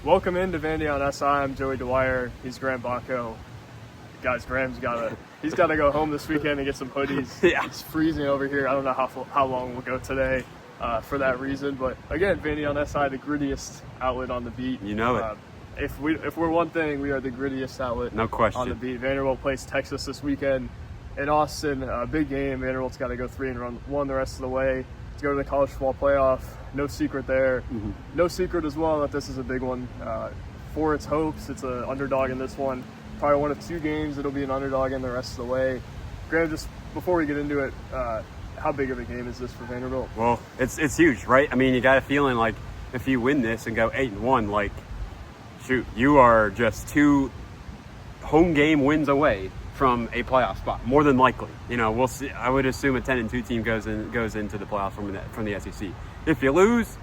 Welcome into Vandy on SI. I'm Joey Dwyer. He's Graham Bacco. Guys, Graham's he's got to go home this weekend and get some hoodies. Yeah. It's freezing over here. I don't know how long we'll go today for that reason. But again, Vandy on SI, the grittiest outlet on the beat. You know it. If we're one thing, we are the grittiest outlet. No question. On the beat. Vanderbilt plays Texas this weekend in Austin. A big game. Vanderbilt's got to go 3-1 the rest of the way to go to the college football playoff. No secret there. Mm-hmm. No secret as well that this is a big one. For its hopes, it's an underdog in this one. Probably one of two games it'll be an underdog in the rest of the way. Graham, just before we get into it, how big of a game is this for Vanderbilt? Well, it's huge, right? I mean, you got a feeling like if you win this and go 8-1, like, shoot, you are just 2 home game wins away from a playoff spot, more than likely. You know, we'll see. I would assume a 10-2 team goes into the playoffs from the SEC. If you lose,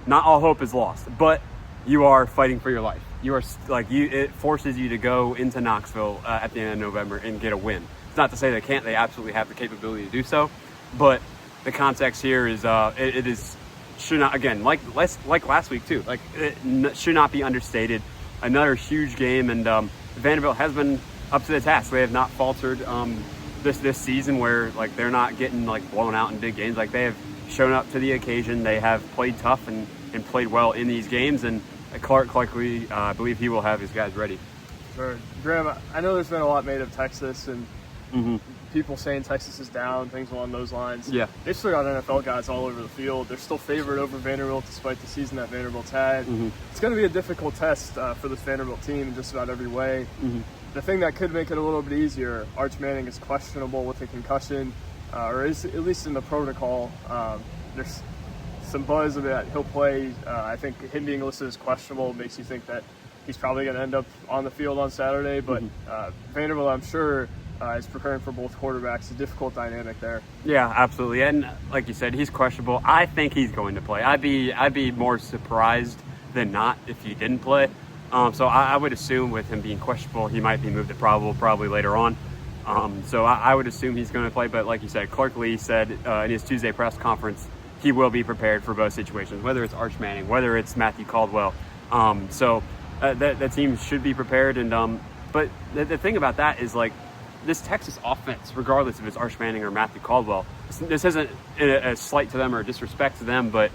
not all hope is lost, but you are fighting for your life. You are it forces you to go into Knoxville at the end of November and get a win. It's not to say they can't; they absolutely have the capability to do so. But the context here is should not, again, like last week too. Like, it should not be understated. Another huge game, and Vanderbilt has been up to the task. They have not faltered this season, where like they're not getting like blown out in big games. Like, they have shown up to the occasion. They have played tough and played well in these games. And Clark Lee, I believe he will have his guys ready. Sure, Graham. I know there's been a lot made of Texas and people saying Texas is down, things along those lines. Yeah, they've still got NFL guys all over the field. They're still favored over Vanderbilt despite the season that Vanderbilt's had. It's going to be a difficult test for this Vanderbilt team in just about every way. The thing that could make it a little bit easier, Arch Manning is questionable with a concussion, or is at least in the protocol. There's some buzz that he'll play. I think him being listed as questionable makes you think that he's probably going to end up on the field on Saturday. But Vanderbilt, I'm sure, is preparing for both quarterbacks. A difficult dynamic there. Yeah, absolutely. And like you said, he's questionable. I think he's going to play. I'd be more surprised than not if he didn't play. So I would assume with him being questionable, he might be moved to probably later on. So I would assume he's going to play. But like you said, Clark Lee said in his Tuesday press conference, he will be prepared for both situations, whether it's Arch Manning, whether it's Matthew Caldwell. So the team should be prepared. And but the thing about that is, like, this Texas offense, regardless if it's Arch Manning or Matthew Caldwell, this isn't a slight to them or a disrespect to them, but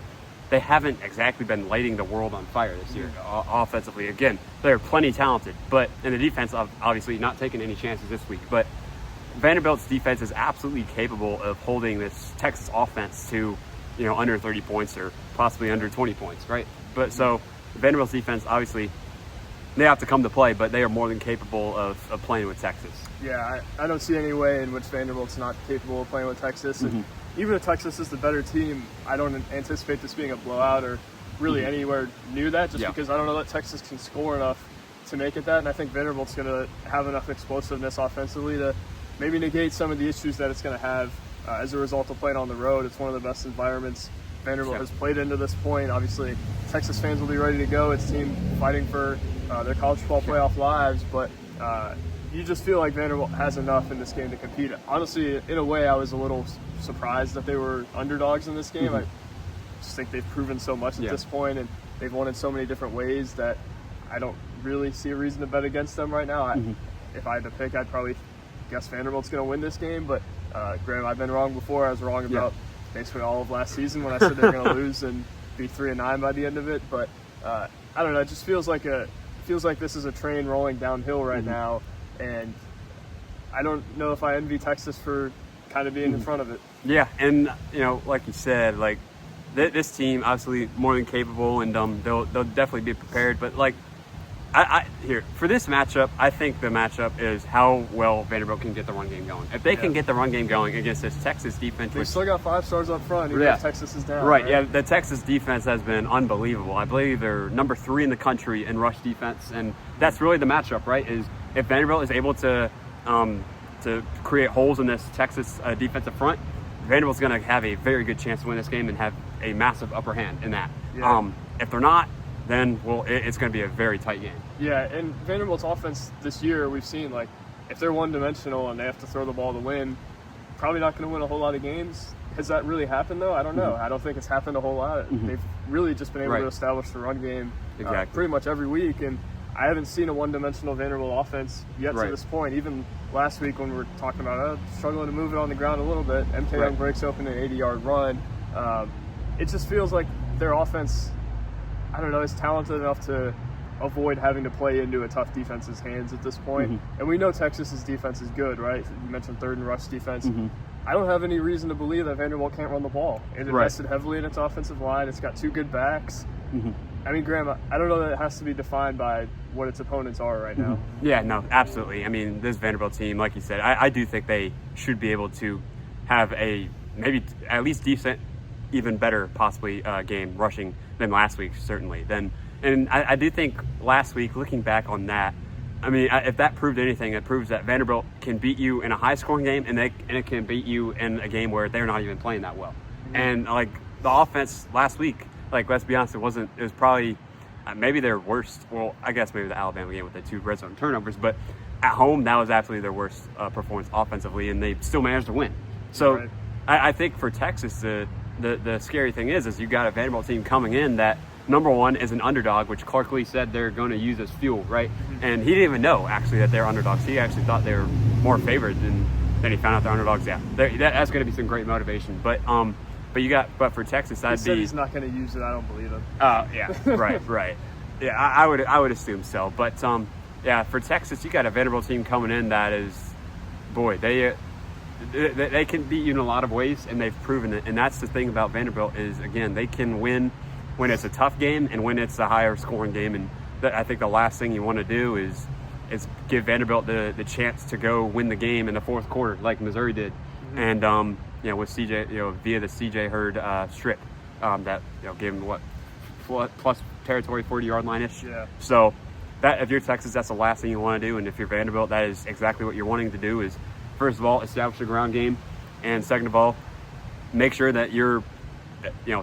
they haven't exactly been lighting the world on fire this year offensively. Again, they're plenty talented, but in the defense, obviously not taking any chances this week. But Vanderbilt's defense is absolutely capable of holding this Texas offense to, under 30 points or possibly under 20 points, right? But so Vanderbilt's defense, obviously, they have to come to play, but they are more than capable of playing with Texas. Yeah, I don't see any way in which Vanderbilt's not capable of playing with Texas. And even if Texas is the better team, I don't anticipate this being a blowout or really anywhere near that, just because I don't know that Texas can score enough to make it that. And I think Vanderbilt's going to have enough explosiveness offensively to maybe negate some of the issues that it's going to have as a result of playing on the road. It's one of the best environments Vanderbilt has played into this point. Obviously, Texas fans will be ready to go. It's a team fighting for their college football playoff lives, but you just feel like Vanderbilt has enough in this game to compete. Honestly, in a way, I was a little surprised that they were underdogs in this game. I just think they've proven so much at this point, and they've won in so many different ways that I don't really see a reason to bet against them right now. If I had to pick, I'd probably guess Vanderbilt's going to win this game, but Graham, I've been wrong before. I was wrong about basically all of last season when I said they were going to lose and be 3-9 by the end of it. But I don't know. It just feels like this is a train rolling downhill right now, and I don't know if I envy Texas for kind of being in front of it. Yeah, and like you said, like this team obviously more than capable, and they'll definitely be prepared. But like, here for this matchup, I think the matchup is how well Vanderbilt can get the run game going. If they can get the run game going against this Texas defense, they still got 5 stars up front, even if Texas is down. Right, yeah, the Texas defense has been unbelievable. I believe they're number 3 in the country in rush defense, and that's really the matchup, right? Is if Vanderbilt is able to create holes in this Texas defensive front, Vanderbilt's going to have a very good chance to win this game and have a massive upper hand in that. If they're not, then it's going to be a very tight game. Yeah, and Vanderbilt's offense this year, we've seen, like, if they're one-dimensional and they have to throw the ball to win, probably not going to win a whole lot of games. Has that really happened, though? I don't know. I don't think it's happened a whole lot. They've really just been able to establish the run game pretty much every week. And I haven't seen a one-dimensional Vanderbilt offense yet to this point. Even last week when we were talking about struggling to move it on the ground a little bit, MK Young breaks open an 80-yard run. It just feels like their offense, I don't know, is talented enough to avoid having to play into a tough defense's hands at this point. And we know Texas's defense is good, right? You mentioned third and rush defense. I don't have any reason to believe that Vanderbilt can't run the ball. It invested heavily in its offensive line. It's got two good backs. I mean, Graham, I don't know that it has to be defined by what its opponents are right now. Yeah, no, absolutely. I mean, this Vanderbilt team, like you said, I do think they should be able to have a maybe at least decent, even better possibly game rushing than last week, certainly. And I do think last week, looking back on that, I mean, if that proved anything, it proves that Vanderbilt can beat you in a high-scoring game, and it can beat you in a game where they're not even playing that well. And like the offense last week, like let's be honest, it was probably maybe their worst. Well, I guess maybe the Alabama game with the 2 red zone turnovers, but at home that was absolutely their worst performance offensively, and they still managed to win. So I think for Texas, the scary thing is you got a Vanderbilt team coming in that, number one, is an underdog, which Clark Lee said they're going to use as fuel, right? And he didn't even know, actually, that they're underdogs. He actually thought they were more favored than he found out they're underdogs. Yeah, that's going to be some great motivation. But for Texas, he said he's not going to use it. I don't believe him. Yeah, right. Yeah, I would assume so. But yeah, for Texas, you got a Vanderbilt team coming in that is, boy, they can beat you in a lot of ways, and they've proven it. And that's the thing about Vanderbilt is, again, they can win when it's a tough game and when it's a higher scoring game. And I think the last thing you want to do is give Vanderbilt the chance to go win the game in the fourth quarter like Missouri did. And with CJ, via the CJ Hurd strip that gave him plus territory 40-yard line-ish. Yeah. So that if you're Texas, that's the last thing you want to do. And if you're Vanderbilt, that is exactly what you're wanting to do. Is first of all establish a ground game, and second of all, make sure that you're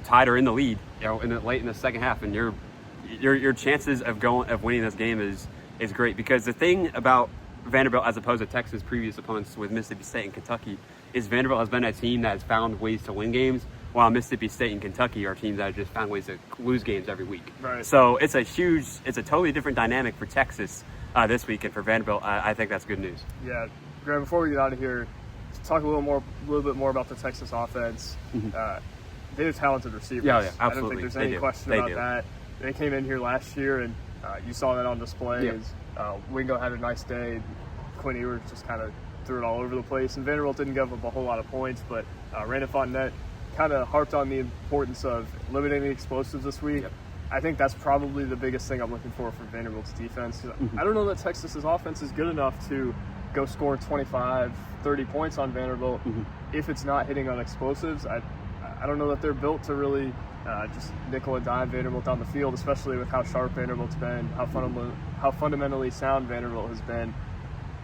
tied or in the lead, late in the second half, and your chances of winning this game is great. Because the thing about Vanderbilt, as opposed to Texas' previous opponents with Mississippi State and Kentucky, is Vanderbilt has been a team that has found ways to win games, while Mississippi State and Kentucky are teams that have just found ways to lose games every week. Right. So it's a totally different dynamic for Texas this week, and for Vanderbilt, I think that's good news. Yeah, Graham. Before we get out of here, talk a little bit more about the Texas offense. They have talented receivers. Yeah, absolutely. I don't think there's any question about that. They came in here last year, and you saw that on display. Wingo had a nice day. Quinn Ewers just kind of threw it all over the place, and Vanderbilt didn't give up a whole lot of points, but Randall Fontenette kind of harped on the importance of limiting the explosives this week. I think that's probably the biggest thing I'm looking for Vanderbilt's defense. I don't know that Texas's offense is good enough to go score 25, 30 points on Vanderbilt if it's not hitting on explosives. I don't know that they're built to really just nickel and dime Vanderbilt down the field, especially with how sharp Vanderbilt's been, how fundamentally sound Vanderbilt has been.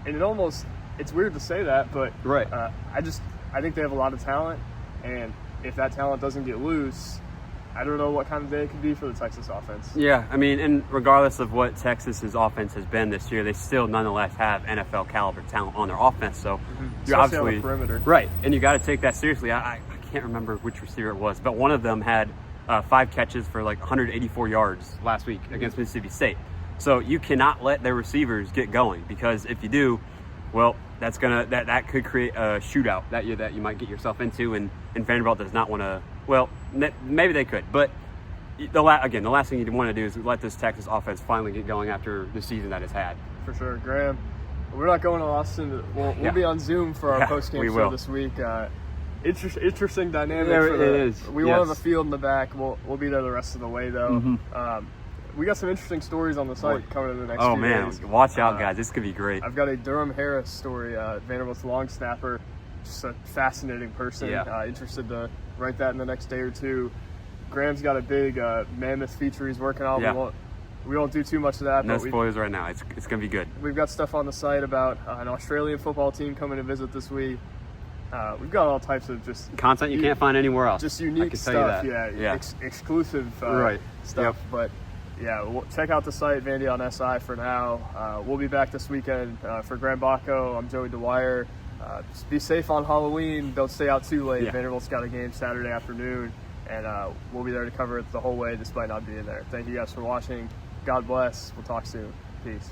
And it's weird to say that, but I think they have a lot of talent, and if that talent doesn't get loose, I don't know what kind of day it could be for the Texas offense. Yeah, I mean, and regardless of what Texas's offense has been this year, they still nonetheless have NFL caliber talent on their offense. So you're obviously on the perimeter, right, and you got to take that seriously. I can't remember which receiver it was, but one of them had 5 catches for like 184 yards last week against Mississippi State. So you cannot let their receivers get going, because if you do, well, that could create a shootout that you might get yourself into, and Vanderbilt does not want to. Well, maybe they could, but the last thing you want to do is let this Texas offense finally get going after the season that it's had. For sure, Graham. We're not going to Austin. We'll be on Zoom for our post-game show this week. Interesting dynamic. We won't have a field in the back. We'll be there the rest of the way, though. We got some interesting stories on the site coming in the next few days. Watch out, guys. This could be great. I've got a Durham Harris story, Vanderbilt's long snapper. Just a fascinating person. Interested to write that in the next day or two. Graham's got a big mammoth feature he's working on. We won't do too much of that. No spoilers right now. It's going to be good. We've got stuff on the site about an Australian football team coming to visit this week. We've got all types of just content you can't find anywhere else. Just unique stuff. Exclusive stuff. But check out the site, Vandy on SI for now. We'll be back this weekend. For Graham Bacco, I'm Joey Dwyer. just be safe on Halloween. Don't stay out too late. Yeah. Vanderbilt's got a game Saturday afternoon, and we'll be there to cover it the whole way despite not being there. Thank you guys for watching. God bless. We'll talk soon. Peace.